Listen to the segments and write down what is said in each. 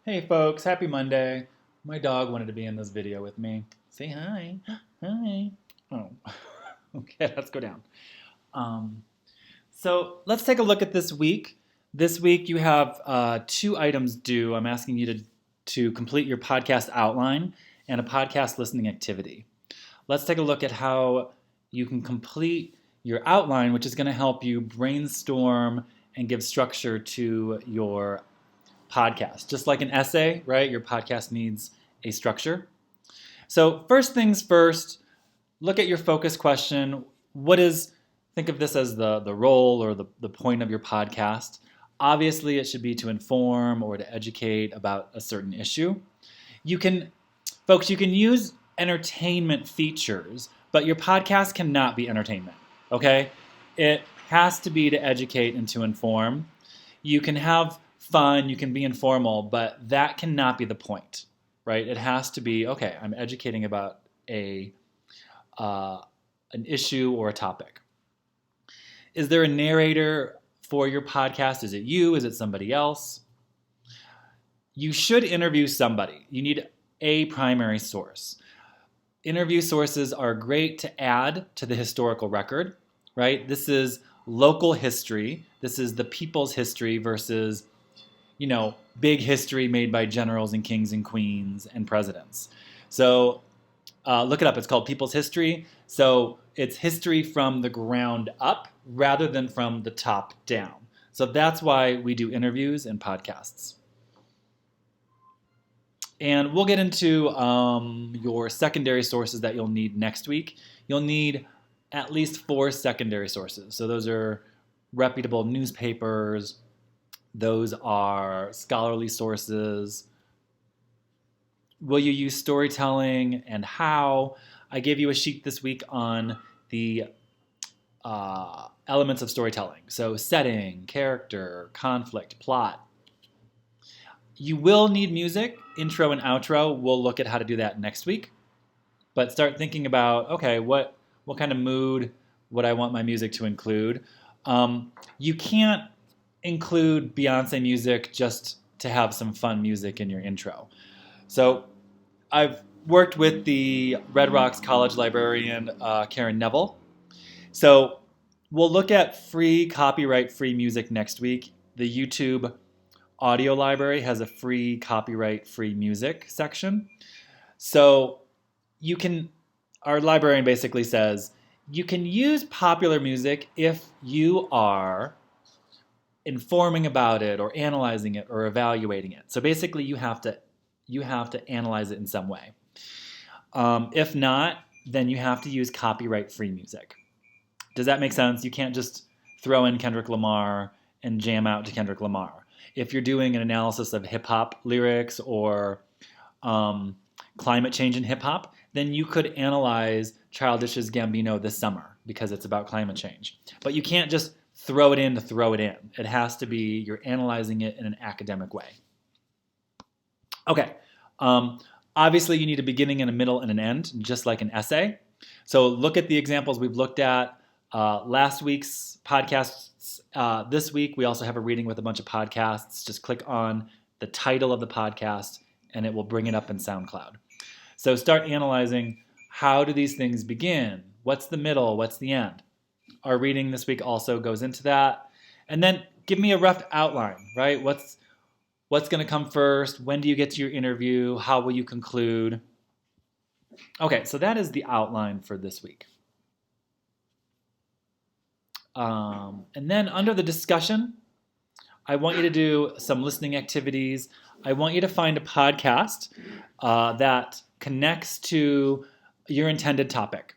Hey folks, happy Monday. My dog wanted to be in this video with me. Say hi. Hi. Oh, okay, let's go down. Um, so let's take a look at this week. This week you have two items due. I'm asking you to complete your podcast outline and a podcast listening activity. Let's take a look at how you can complete your outline, which is going to help you brainstorm and give structure to your podcast. Just like an essay, right? Your podcast needs a structure. So, first things first, look at your focus question. Think of this as the role or the point of your podcast. Obviously, it should be to inform or to educate about a certain issue. You can, folks, you can use entertainment features, but your podcast cannot be entertainment, okay? It has to be to educate and to inform. You can have fun, you can be informal, but that cannot be the point, right? It has to be, okay, I'm educating about an issue or a topic. Is there a narrator for your podcast? Is it you? Is it somebody else? You should interview somebody. You need a primary source. Interview sources are great to add to the historical record, right? This is local history. This is the people's history versus, big history made by generals and kings and queens and presidents. So look it up. It's called People's History. So it's history from the ground up rather than from the top down. So that's why we do interviews and podcasts. And we'll get into your secondary sources that you'll need next week. You'll need at least 4 secondary sources. So those are reputable newspapers. Those are scholarly sources. Will you use storytelling and how? I gave you a sheet this week on the elements of storytelling. So setting, character, conflict, plot. You will need music, intro and outro. We'll look at how to do that next week. But start thinking about, okay, what kind of mood would I want my music to include? You can't include Beyonce music just to have some fun music in your intro. So I've worked with the Red Rocks College librarian, Karen Neville. So we'll look at free copyright-free music next week. The YouTube audio library has a free copyright-free music section. So our librarian basically says, you can use popular music if you are informing about it or analyzing it or evaluating it. So basically you have to analyze it in some way. If not, then you have to use copyright-free music. Does that make sense? You can't just throw in Kendrick Lamar and jam out to Kendrick Lamar. If you're doing an analysis of hip-hop lyrics or climate change in hip-hop, then you could analyze Childish's Gambino this summer because it's about climate change. But you can't just throw it in to throw it in. It has to be, you're analyzing it in an academic way. Okay. Obviously, you need a beginning and a middle and an end, just like an essay. So look at the examples we've looked at. Last week's podcasts. This week, we also have a reading with a bunch of podcasts. Just click on the title of the podcast, and it will bring it up in SoundCloud. So start analyzing, how do these things begin? What's the middle? What's the end? Our reading this week also goes into that. And then give me a rough outline, right? What's going to come first? When do you get to your interview? How will you conclude? Okay, so that is the outline for this week. And then under the discussion, I want you to do some listening activities. I want you to find a podcast that connects to your intended topic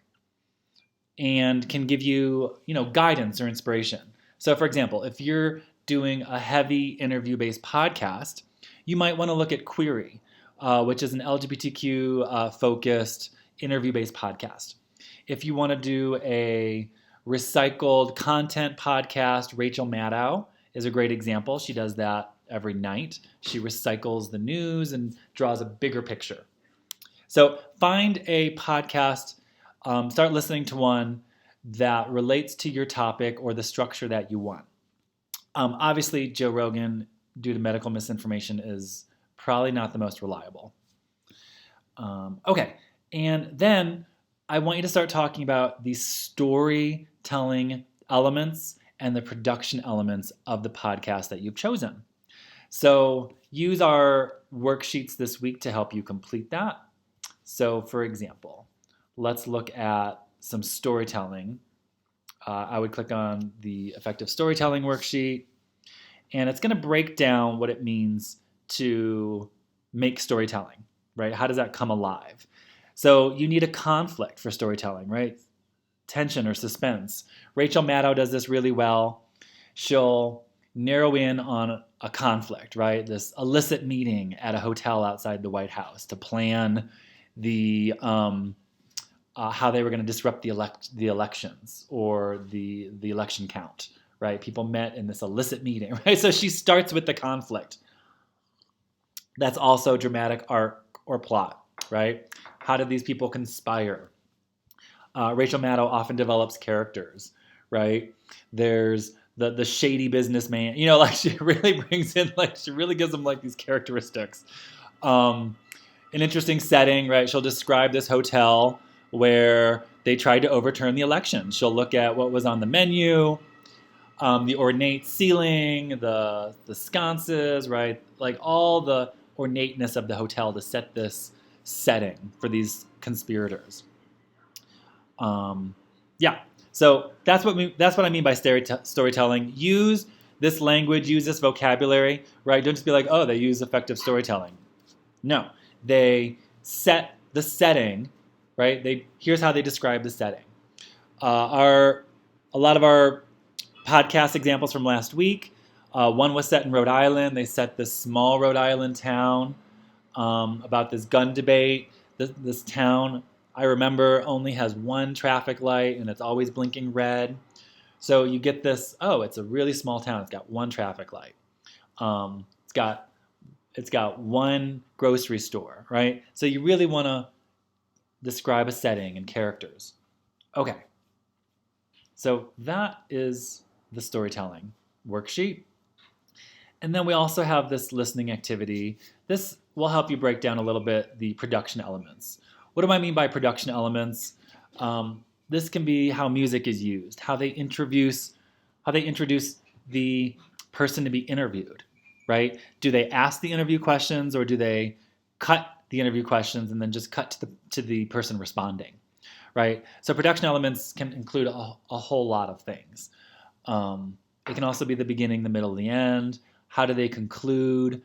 and can give you, guidance or inspiration. So for example, if you're doing a heavy interview-based podcast, you might want to look at Query, which is an LGBTQ focused interview-based podcast. If you want to do a recycled content podcast, Rachel Maddow is a great example. She does that every night. She recycles the news and draws a bigger picture. So find a podcast, start listening to one that relates to your topic or the structure that you want. Obviously, Joe Rogan, due to medical misinformation, is probably not the most reliable. Okay, and then I want you to start talking about the storytelling elements and the production elements of the podcast that you've chosen. So use our worksheets this week to help you complete that. So for example, let's look at some storytelling. I would click on the effective storytelling worksheet, and it's going to break down what it means to make storytelling, right? How does that come alive? So you need a conflict for storytelling, right? Tension or suspense. Rachel Maddow does this really well. She'll narrow in on a conflict, right? This illicit meeting at a hotel outside the White House to plan the how they were going to disrupt the elections or the election count, right? People met in this illicit meeting, right? So she starts with the conflict. That's also dramatic arc or plot, right? How did these people conspire? Rachel Maddow often develops characters, right? There's the shady businessman, like she really brings in, she really gives them these characteristics. An interesting setting, right? She'll describe this hotel where they tried to overturn the election. She'll look at what was on the menu, the ornate ceiling, the sconces, right? All the ornateness of the hotel to set this setting for these conspirators. Yeah, so that's what I mean by storytelling. Use this language, use this vocabulary, right? Don't just be like, oh, they use effective storytelling. No, they set the setting, right? Here's how they describe the setting. A lot of our podcast examples from last week. One was set in Rhode Island. They set this small Rhode Island town about this gun debate. This town, I remember, only has one traffic light and it's always blinking red. So you get this, it's a really small town. It's got one traffic light. It's got one grocery store, right? So you really want to describe a setting and characters. Okay. So that is the storytelling worksheet. And then we also have this listening activity. This will help you break down a little bit the production elements. What do I mean by production elements? This can be how music is used, how they introduce the person to be interviewed, right? Do they ask the interview questions or do they cut the interview questions and then just cut to the person responding, right? So production elements can include a whole lot of things. It can also be the beginning, the middle, the end. How do they conclude?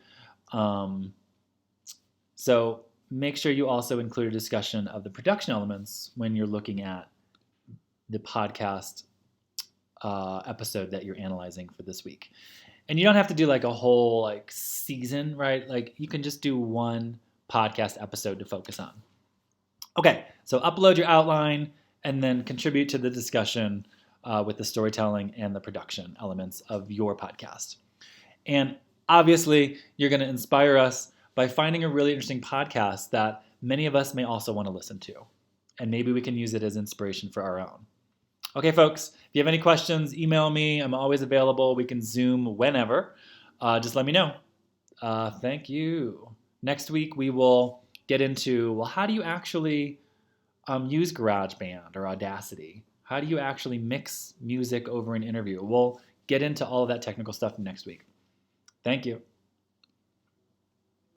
So make sure you also include a discussion of the production elements when you're looking at the podcast episode that you're analyzing for this week. And you don't have to do a whole season, right? You can just do one podcast episode to focus on. Okay, so upload your outline and then contribute to the discussion with the storytelling and the production elements of your podcast. And obviously, you're going to inspire us by finding a really interesting podcast that many of us may also want to listen to. And maybe we can use it as inspiration for our own. Okay, folks, if you have any questions, email me. I'm always available. We can Zoom whenever. Just let me know. Thank you. Next week, we will get into, how do you actually use GarageBand or Audacity? How do you actually mix music over an interview? We'll get into all of that technical stuff next week. Thank you.